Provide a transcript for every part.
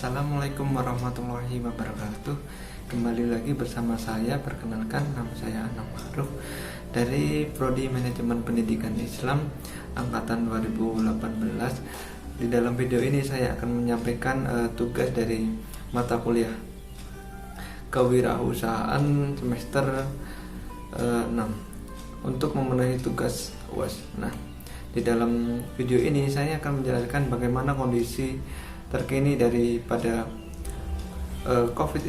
Assalamualaikum warahmatullahi wabarakatuh. Kembali lagi bersama saya, perkenalkan nama saya Anam Ma'ruf dari Prodi Manajemen Pendidikan Islam angkatan 2018. Di dalam video ini saya akan menyampaikan tugas dari mata kuliah kewirausahaan semester 6 untuk memenuhi tugas UAS. Nah, di dalam video ini saya akan menjelaskan bagaimana kondisi terkini daripada COVID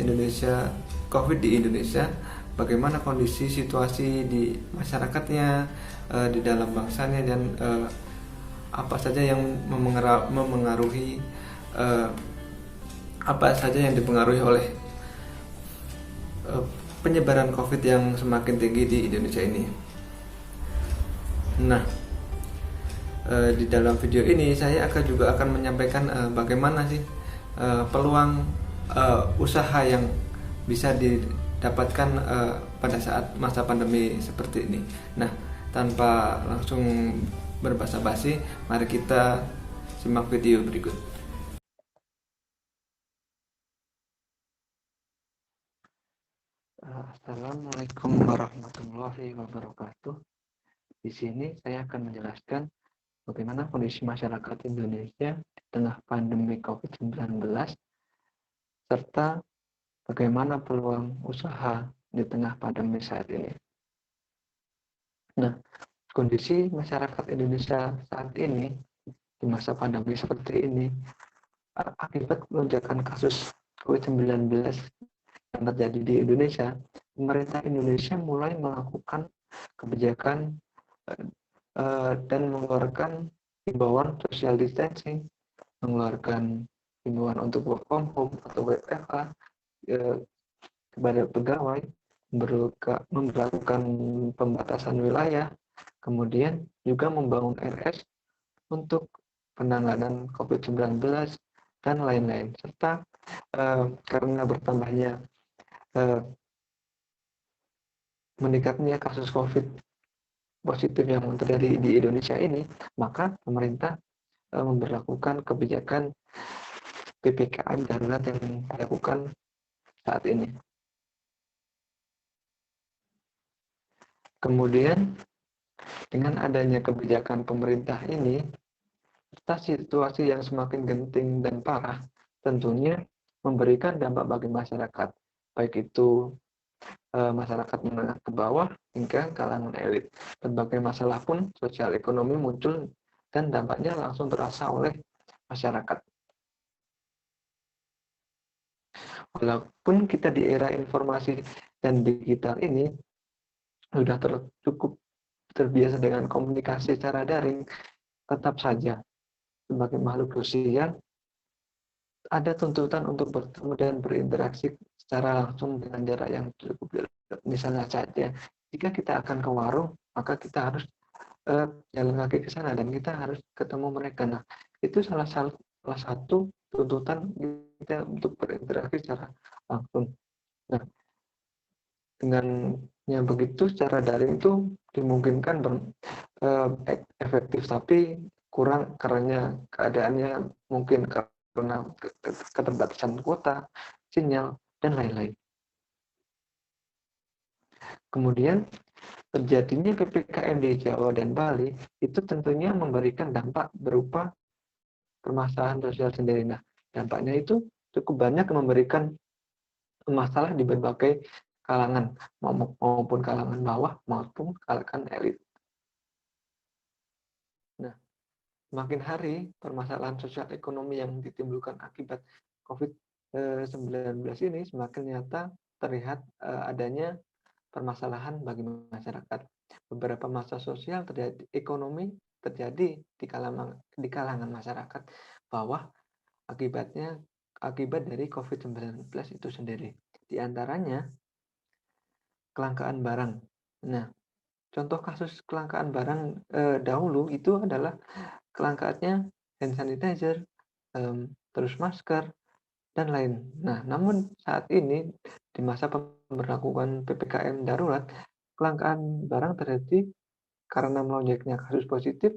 di Indonesia, bagaimana kondisi situasi di masyarakatnya, di dalam bangsanya, dan apa saja yang memengaruhi apa saja yang dipengaruhi oleh penyebaran COVID yang semakin tinggi di Indonesia ini. Nah, di dalam video ini saya juga akan menyampaikan bagaimana sih peluang usaha yang bisa didapatkan pada saat masa pandemi seperti ini. Nah, tanpa langsung berbasa-basi, mari kita simak video berikut. Assalamualaikum warahmatullahi wabarakatuh. Di sini saya akan menjelaskan bagaimana kondisi masyarakat Indonesia di tengah pandemi COVID-19 serta bagaimana peluang usaha di tengah pandemi saat ini. Nah, kondisi masyarakat Indonesia saat ini di masa pandemi seperti ini akibat lonjakan kasus COVID-19 yang terjadi di Indonesia, pemerintah Indonesia mulai melakukan kebijakan dan mengeluarkan himbauan social distancing, mengeluarkan himbauan untuk work from home atau WFH kepada pegawai, memberlakukan pembatasan wilayah, kemudian juga membangun RS untuk penanganan COVID-19 dan lain-lain, serta karena bertambahnya meningkatnya kasus COVID positif yang terjadi di Indonesia ini, maka pemerintah memberlakukan kebijakan PPKM darurat yang dilakukan saat ini. Kemudian dengan adanya kebijakan pemerintah ini, serta situasi yang semakin genting dan parah, tentunya memberikan dampak bagi masyarakat, baik itu masyarakat menengah ke bawah hingga kalangan elit. Berbagai masalah pun sosial ekonomi muncul dan dampaknya langsung terasa oleh masyarakat. Walaupun kita di era informasi dan digital ini sudah cukup terbiasa dengan komunikasi secara daring, tetap saja sebagai makhluk sosial ada tuntutan untuk bertemu dan berinteraksi secara langsung dengan jarak yang cukup dekat. Misalnya saja, jika kita akan ke warung, maka kita harus jalan kaki ke sana dan kita harus ketemu mereka. Nah, itu salah satu tuntutan kita untuk berinteraksi secara langsung. Nah, dengannya begitu, secara daring itu dimungkinkan efektif, tapi kurang karena keadaannya mungkin karena keterbatasan kuota, sinyal, dan lain-lain. Kemudian terjadinya PPKM di Jawa dan Bali itu tentunya memberikan dampak berupa permasalahan sosial sendiri. Nah, dampaknya itu cukup banyak memberikan masalah di berbagai kalangan, maupun kalangan bawah maupun kalangan elit. Nah, semakin hari permasalahan sosial ekonomi yang ditimbulkan akibat COVID-19 ini semakin nyata terlihat adanya permasalahan bagi masyarakat. Beberapa masalah sosial ekonomi terjadi di kalangan masyarakat bawah akibat dari COVID-19 itu sendiri. Di antaranya kelangkaan barang. Nah, contoh kasus kelangkaan barang dahulu itu adalah kelangkaannya hand sanitizer, terus masker, dan lain. Nah, namun saat ini di masa pemberlakuan PPKM darurat, kelangkaan barang terjadi karena melonjaknya kasus positif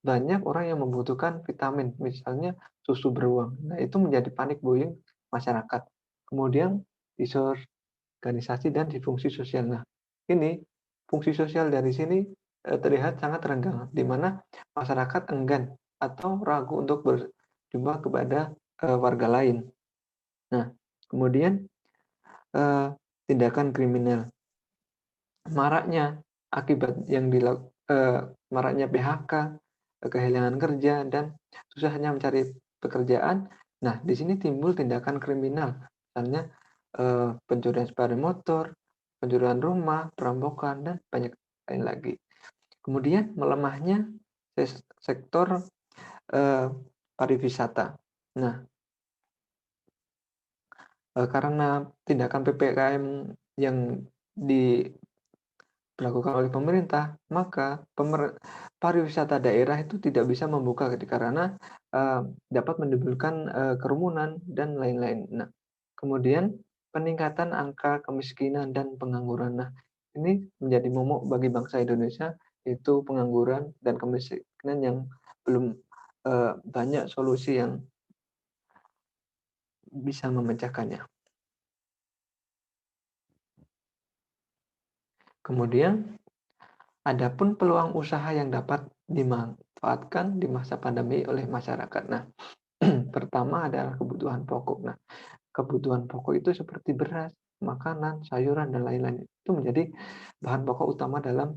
banyak orang yang membutuhkan vitamin, misalnya susu beruang. Nah, itu menjadi panik buying masyarakat. Kemudian disorganisasi dan difungsi sosial. Nah, ini fungsi sosial dari sini terlihat sangat renggang, di mana masyarakat enggan atau ragu untuk berjumpa kepada warga lain. Nah, kemudian tindakan kriminal, maraknya akibat yang maraknya PHK, kehilangan kerja, dan susahnya mencari pekerjaan. Nah, di sini timbul tindakan kriminal, misalnya pencurian sepeda motor, pencurian rumah, perampokan, dan banyak lain lagi. Kemudian melemahnya sektor pariwisata. Nah, karena tindakan PPKM yang dilakukan oleh pemerintah, maka pariwisata daerah itu tidak bisa membuka karena dapat menimbulkan kerumunan dan lain-lain. Nah, kemudian peningkatan angka kemiskinan dan pengangguran. Nah, ini menjadi momok bagi bangsa Indonesia, yaitu pengangguran dan kemiskinan yang belum banyak solusi yang bisa memecahkannya. Kemudian, adapun peluang usaha yang dapat dimanfaatkan di masa pandemi oleh masyarakat. Nah, pertama adalah kebutuhan pokok. Nah, kebutuhan pokok itu seperti beras, makanan, sayuran, dan lain-lain. Itu menjadi bahan pokok utama dalam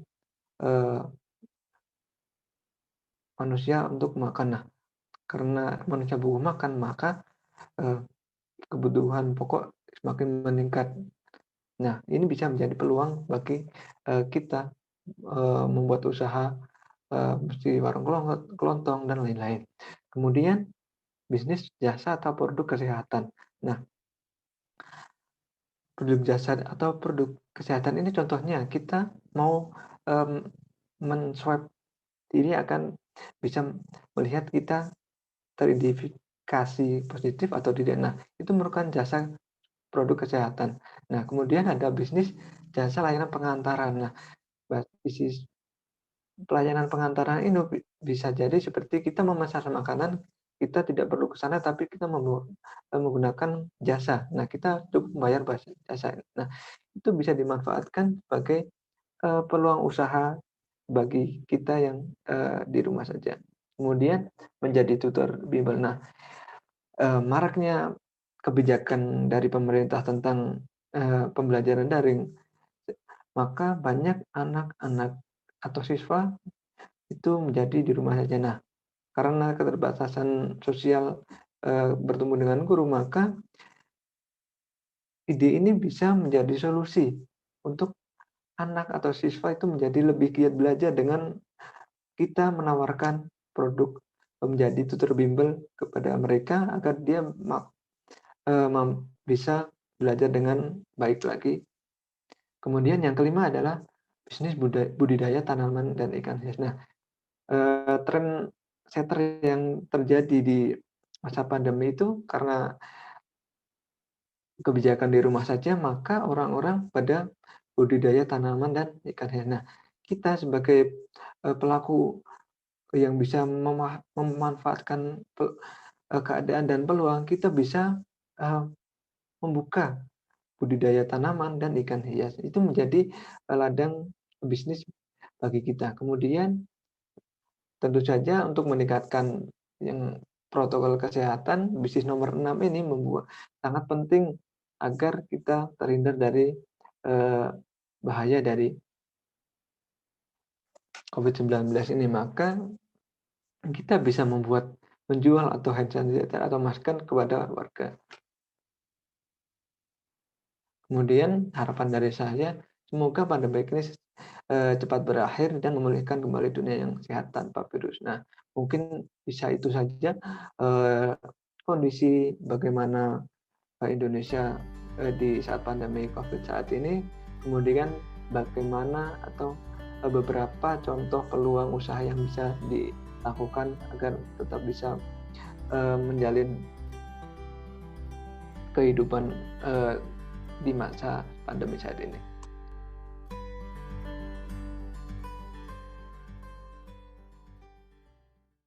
manusia untuk makan. Nah, karena manusia butuh makan, maka kebutuhan pokok semakin meningkat. Nah, ini bisa menjadi peluang bagi kita membuat usaha seperti warung kelontong dan lain-lain. Kemudian bisnis jasa atau produk kesehatan. Nah, produk jasa atau produk kesehatan ini contohnya kita mau men-swab diri akan bisa melihat kita teridentifikasi positif atau tidak. Nah, itu merupakan jasa produk kesehatan. Nah, kemudian ada bisnis jasa layanan pengantaran. Nah, bisnis pelayanan pengantaran ini bisa jadi seperti kita memesan makanan, kita tidak perlu ke sana tapi kita menggunakan jasa. Nah, kita cukup membayar jasa. Nah, itu bisa dimanfaatkan sebagai peluang usaha bagi kita yang di rumah saja. Kemudian menjadi tutor bimbel. Nah, maraknya kebijakan dari pemerintah tentang pembelajaran daring, maka banyak anak-anak atau siswa itu menjadi di rumah saja. Nah, karena keterbatasan sosial bertemu dengan guru, maka ide ini bisa menjadi solusi untuk anak atau siswa itu menjadi lebih giat belajar dengan kita menawarkan produk menjadi tutor bimbel kepada mereka agar dia bisa belajar dengan baik lagi. Kemudian yang kelima adalah bisnis budidaya tanaman dan ikan hias. Nah, tren setter yang terjadi di masa pandemi itu karena kebijakan di rumah saja, maka orang-orang pada budidaya tanaman dan ikan hias. Nah, kita sebagai pelaku yang bisa memanfaatkan keadaan dan peluang, kita bisa membuka budidaya tanaman dan ikan hias. Itu menjadi ladang bisnis bagi kita. Kemudian tentu saja untuk meningkatkan yang protokol kesehatan, bisnis nomor 6 ini sangat penting agar kita terhindar dari bahaya dari COVID-19 ini. Maka kita bisa menjual atau hand sanitizer atau masker kepada warga. Kemudian harapan dari saya, semoga pandemi ini cepat berakhir dan memulihkan kembali dunia yang sehat tanpa virus. Nah, mungkin bisa itu saja kondisi bagaimana Indonesia di saat pandemi COVID saat ini. Kemudian bagaimana atau beberapa contoh peluang usaha yang bisa dilakukan agar tetap bisa menjalin kehidupan di masa pandemi saat ini.